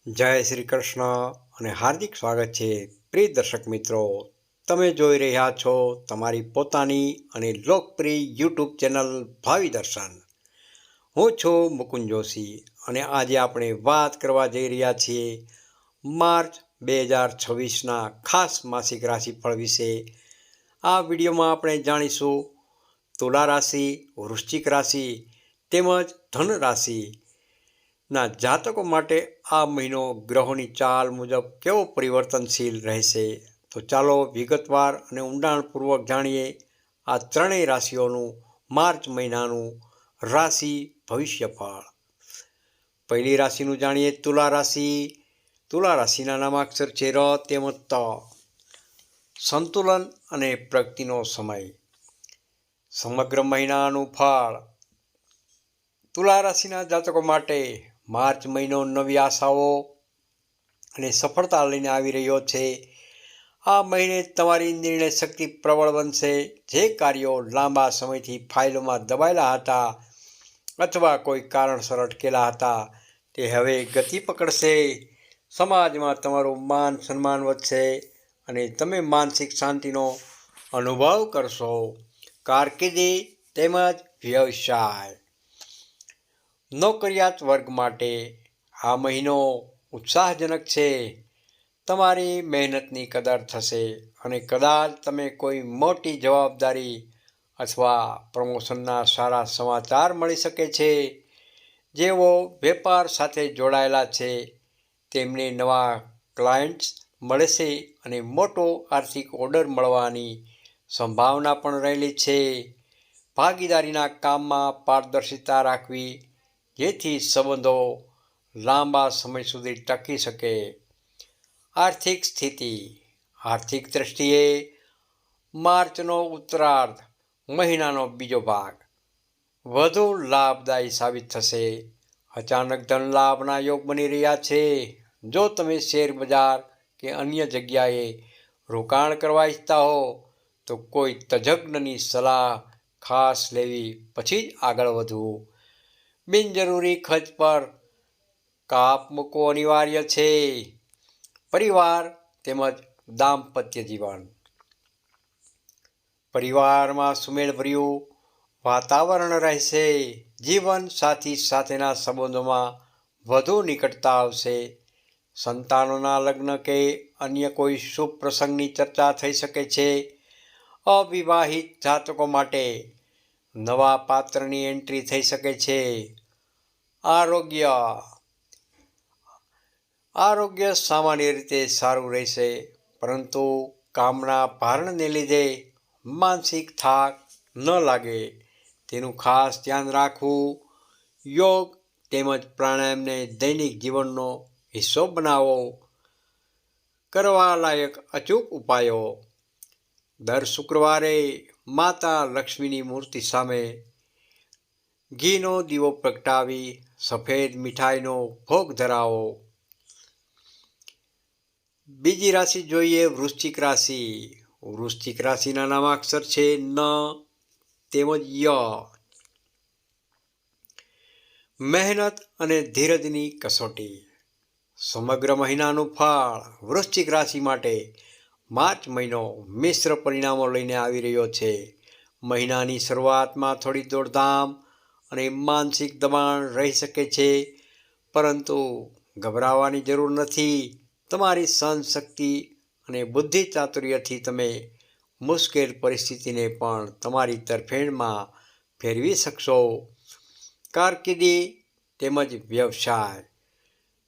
જય શ્રી કૃષ્ણ અને હાર્દિક સ્વાગત છે પ્રિય દર્શક મિત્રો. તમે જોઈ રહ્યા છો તમારી પોતાની અને લોકપ્રિય યુટ્યુબ ચેનલ ભાવિ દર્શન. હું છું મુકુંદ જોશી અને આજે આપણે વાત કરવા જઈ રહ્યા છીએ માર્ચ 2026ના ખાસ માસિક રાશિફળ વિશે. આ વિડીયોમાં આપણે જાણીશું તુલા રાશિ, વૃશ્ચિક રાશિ તેમજ ધન રાશિ ના જાતકો માટે આ મહિનો ગ્રહોની ચાલ મુજબ કેવો પરિવર્તનશીલ રહેશે. તો ચાલો વિગતવાર અને ઊંડાણપૂર્વક જાણીએ આ ત્રણેય રાશિઓનું માર્ચ મહિનાનું રાશિ ભવિષ્યફળ. પહેલી રાશિનું જાણીએ તુલા રાશિ. તુલા રાશિના નામાક્ષર છે ર તેમજ ત. સંતુલન અને પ્રગતિનો સમય. સમગ્ર મહિનાનું ફળ. તુલા રાશિના જાતકો માટે માર્ચ મહિનો નવી આશાઓ અને સફળતા લઈને આવી રહ્યો છે. આ મહિને તમારી નિર્ણય શક્તિ પ્રબળ બનશે. જે કાર્યો લાંબા સમયથી ફાઇલોમાં દબાયેલા હતા અથવા કોઈ કારણસર અટકેલા હતા તે હવે ગતિ પકડશે. સમાજમાં તમારું માન સન્માન વધશે અને તમે માનસિક શાંતિનો અનુભવ કરશો. કારકિર્દી તેમજ વ્યવસાય. નોકરિયાત વર્ગ માટે આ મહિનો ઉત્સાહજનક છે. તમારી મહેનતની કદર થશે અને કદાચ તમે કોઈ મોટી જવાબદારી અથવા પ્રમોશનના સારા સમાચાર મળી શકે છે. જેઓ વેપાર સાથે જોડાયેલા છે તેમને નવા ક્લાયન્ટ્સ મળશે અને મોટો આર્થિક ઓર્ડર મળવાની સંભાવના પણ રહેલી છે. ભાગીદારીના કામમાં પારદર્શિતા રાખવી જેથી સંબંધો લાંબા સમય સુધી ટકી શકે. આર્થિક સ્થિતિ. આર્થિક દ્રષ્ટિએ માર્ચનો ઉત્તરાર્ધ, મહિનાનો બીજો ભાગ વધુ લાભદાયી સાબિત થશે. અચાનક ધન લાભના યોગ બની રહ્યા છે. જો તમે શેર બજાર કે અન્ય જગ્યાએ રોકાણ કરવા ઈચ્છતા હો તો કોઈ તજજ્ઞની સલાહ ખાસ લેવી પછી જ આગળ વધવું. બિનજરૂરી ખર્ચ પર કાપ મૂકવો અનિવાર્ય છે. પરિવાર તેમજ દાંપત્ય જીવન. પરિવારમાં સુમેળભર્યું વાતાવરણ રહેશે. જીવન સાથી સાથેના સંબંધોમાં વધુ નિકટતા આવશે. સંતાનોના લગ્ન કે અન્ય કોઈ શુભ પ્રસંગની ચર્ચા થઈ શકે છે. અવિવાહિત જાતકો માટે નવા પાત્રની એન્ટ્રી થઈ શકે છે. આરોગ્ય. આરોગ્ય સામાન્ય રીતે સારું રહેશે પરંતુ કામના ભારણને લીધે માનસિક થાક ન લાગે તેનું ખાસ ધ્યાન રાખવું. યોગ તેમજ પ્રાણાયામને દૈનિક જીવનનો હિસ્સો બનાવો. કરવા લાયક અચૂક ઉપાયો. દર શુક્રવારે માતા લક્ષ્મીની મૂર્તિ સામે ઘીનો દીવો પ્રગટાવી સફેદ મીઠાઈનો ભોગ ધરાવો. બીજી રાશિ જોઈએ વૃશ્ચિક રાશિ. વૃશ્ચિક રાશિના નામાક્ષર છે ન તેમજ ય. મહેનત અને ધીરજની કસોટી. સમગ્ર મહિનાનું ફળ. વૃશ્ચિક રાશિ માટે માર્ચ મહિનો મિશ્ર પરિણામો લઈને આવી રહ્યો છે. મહિનાની શરૂઆતમાં થોડી દોડધામ અને માનસિક દબાણ રહી શકે છે પરંતુ ગભરાવાની જરૂર નથી. તમારી સહનશક્તિ અને બુદ્ધિ ચાતુર્યથી તમે મુશ્કેલ પરિસ્થિતિને પણ તમારી તરફેણમાં ફેરવી શકશો. કારકિર્દી તેમજ વ્યવસાય.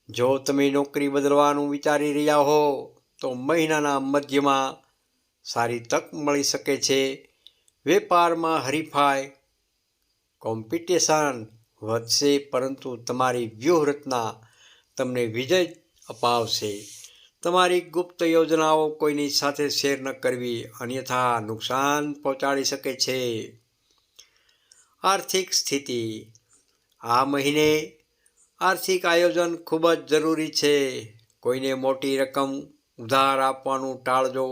જો તમે નોકરી બદલવાનું વિચારી રહ્યા હો તો મહિનાના મધ્યમાં સારી તક મળી શકે છે. વેપારમાં હરીફાઈ કોમ્પિટિશન વધશે પરંતુ તમારી વ્યૂહરચના તમને વિજય અપાવશે. તમારી ગુપ્ત યોજનાઓ કોઈની સાથે શેર ન કરવી અન્યથા નુકસાન પહોંચાડી શકે છે. આર્થિક સ્થિતિ. આ મહિને આર્થિક આયોજન ખૂબ જ જરૂરી છે. કોઈને મોટી રકમ ઉધાર આપવાનું ટાળજો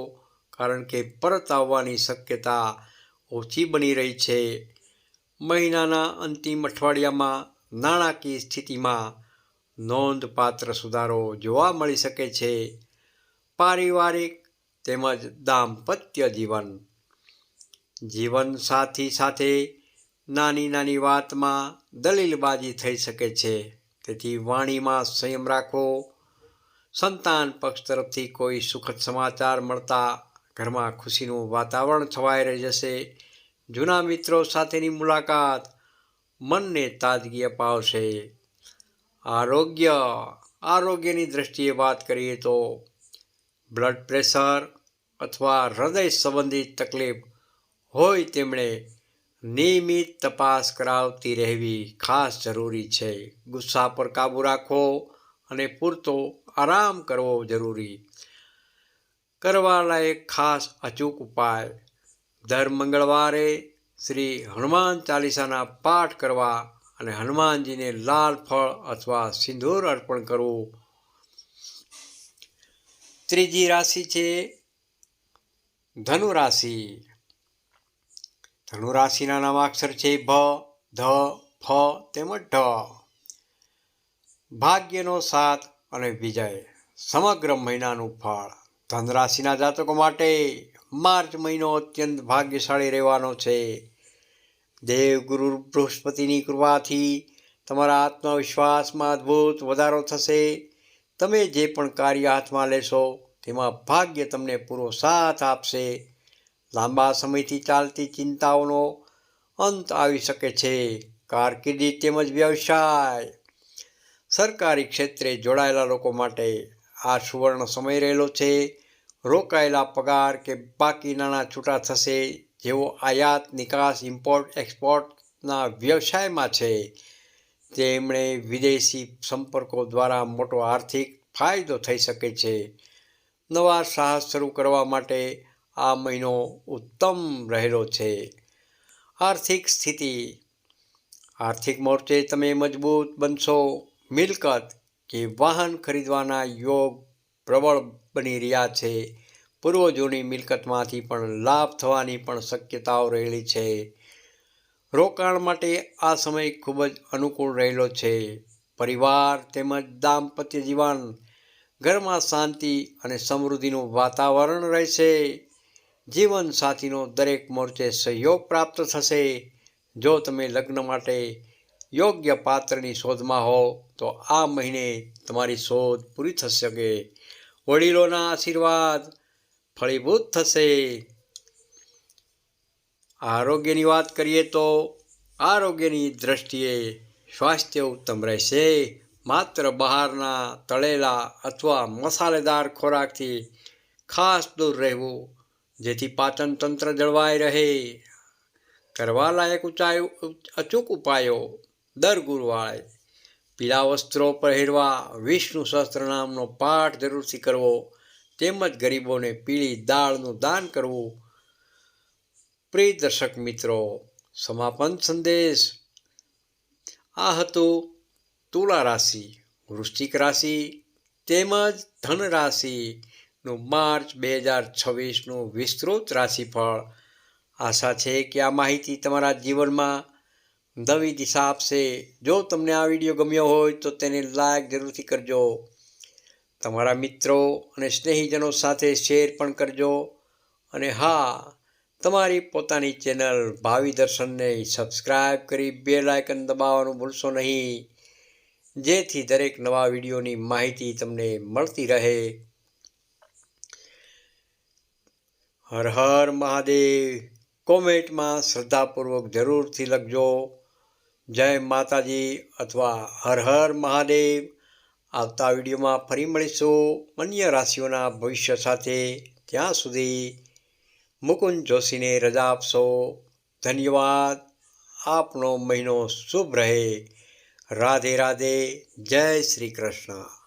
કારણ કે પરત આવવાની શક્યતા ઓછી બની રહી છે. મહિનાના અંતિમ અઠવાડિયામાં નાણાકીય સ્થિતિમાં નોંધપાત્ર સુધારો જોવા મળી શકે છે. પારિવારિક તેમજ દાંપત્ય જીવન સાથી સાથે નાની નાની વાતમાં દલીલબાજી થઈ શકે છે. તેથી વાણીમાં સંયમ રાખવો. સંતાન પક્ષ તરફથી કોઈ સુખદ સમાચાર મળતા ઘરમાં ખુશીનું વાતાવરણ છવાઈ જશે. જૂના મિત્રો સાથેની મુલાકાત મનને તાજગી અપાવશે. આરોગ્યની દ્રષ્ટિએ વાત કરીએ તો બ્લડ પ્રેશર અથવા હૃદય સંબંધિત તકલીફ હોય તેમણે નિયમિત તપાસ કરાવતી રહેવી ખાસ જરૂરી છે. ગુસ્સા પર કાબૂ રાખવો અને પૂરતો આરામ કરવો જરૂરી. કરવા લાયક ખાસ અચૂક ઉપાય: દર મંગળવારે શ્રી હનુમાન ચાલીસાના પાઠ કરવા અને હનુમાનજીને લાલ ફળ અથવા સિંદૂર અર્પણ કરવું. ત્રીજી રાશિ છે ધનુ રાશિ. ધનુ રાશિના નામાક્ષર છે ભ, ધ, ફ તેમજ ઢ. ભાગ્યનો સાથ અને વિજય. સમગ્ર મહિનાનું ફળ. ધન રાશિના જાતકો માટે માર્ચ મહિનો અત્યંત ભાગ્યશાળી રહેવાનો છે. દેવગુરુ બૃહસ્પતિની કૃપાથી તમારા આત્મવિશ્વાસમાં અદ્ભુત વધારો થશે. તમે જે પણ કાર્ય હાથમાં લેશો તેમાં ભાગ્ય તમને પૂરો સાથ આપશે. લાંબા સમયથી ચાલતી ચિંતાઓનો અંત આવી શકે છે. કારકિર્દી તેમજ વ્યવસાય. સરકારી ક્ષેત્રે જોડાયેલા લોકો માટે આ સુવર્ણ સમય રહેલો છે. રોકાયેલા પગાર કે બાકી નાણાં છૂટા થશે. જેઓ આયાત નિકાસ ઇમ્પોર્ટ એક્સપોર્ટના વ્યવસાયમાં છે તેમણે વિદેશી સંપર્કો દ્વારા મોટો આર્થિક ફાયદો થઈ શકે છે. નવા સાહસ શરૂ કરવા માટે આ મહિનો ઉત્તમ રહેલો છે. આર્થિક સ્થિતિ. આર્થિક મોરચે તમે મજબૂત બનશો. મિલકત કે વાહન ખરીદવાના યોગ પ્રબળ બની રહ્યા છે. પૂર્વજોની મિલકતમાંથી પણ લાભ થવાની પણ શક્યતાઓ રહેલી છે. રોકાણ માટે આ સમય ખૂબ જ અનુકૂળ રહેલો છે. પરિવાર તેમજ દાંપત્ય જીવન. ઘરમાં શાંતિ અને સમૃદ્ધિનું વાતાવરણ રહેશે. જીવન સાથીનો દરેક મોરચે સહયોગ પ્રાપ્ત થશે. જો તમે લગ્ન માટે યોગ્ય પાત્રની શોધમાં હો તો આ મહિને તમારી શોધ પૂરી થશે શકે. વડીલોના આશીર્વાદ ફળીભૂત થશે. આરોગ્યની વાત કરીએ તો આરોગ્યની દ્રષ્ટિએ સ્વાસ્થ્ય ઉત્તમ રહેશે. માત્ર બહારના તળેલા અથવા મસાલેદાર ખોરાકથી ખાસ દૂર રહેવું જેથી પાચન તંત્ર જળવાઈ રહે. કરવા લાયક અચૂક ઉપાયો: દર ગુરુવારે પીળા વસ્ત્રો પહેરવા, વિષ્ણુ સહસ્ત્રનામનો પાઠ જરૂરથી કરવો તેમજ ગરીબોને પીળી દાળનું દાન કરવું. પ્રિય દર્શક મિત્રો, સમાપન સંદેશ આ હતું તુલા રાશિ, વૃશ્ચિક રાશિ તેમજ ધન રાશિનું માર્ચ 2026નું વિસ્તૃત રાશિફળ. આશા છે કે આ માહિતી તમારા જીવનમાં નવી દિશા આપશે. જો તમને આ વિડીયો ગમ્યો હોય તો તેને લાઈક જરૂરથી કરજો. તમારા મિત્રો અને સ્નેહીજનો સાથે શેર પણ કરજો. અને હા, તમારી પોતાની ચેનલ ભાવિ દર્શનને સબસ્ક્રાઈબ કરી બેલ આઇકન દબાવવાનું ભૂલશો નહીં, જેથી દરેક નવા વિડીયોની માહિતી તમને મળતી રહે. હર હર મહાદેવ કોમેન્ટમાં શ્રદ્ધાપૂર્વક જરૂરથી લખજો. જય માતાજી અથવા હર હર મહાદેવ. આવતા વિડીયોમાં ફરી મળીશું અન્ય રાશિઓના ભવિષ્ય સાથે. ત્યાં સુધી મુકુંદ જોશીને રજા આપશો. ધન્યવાદ. આપનો મહિનો શુભ રહે. રાધે રાધે. જય શ્રી કૃષ્ણ.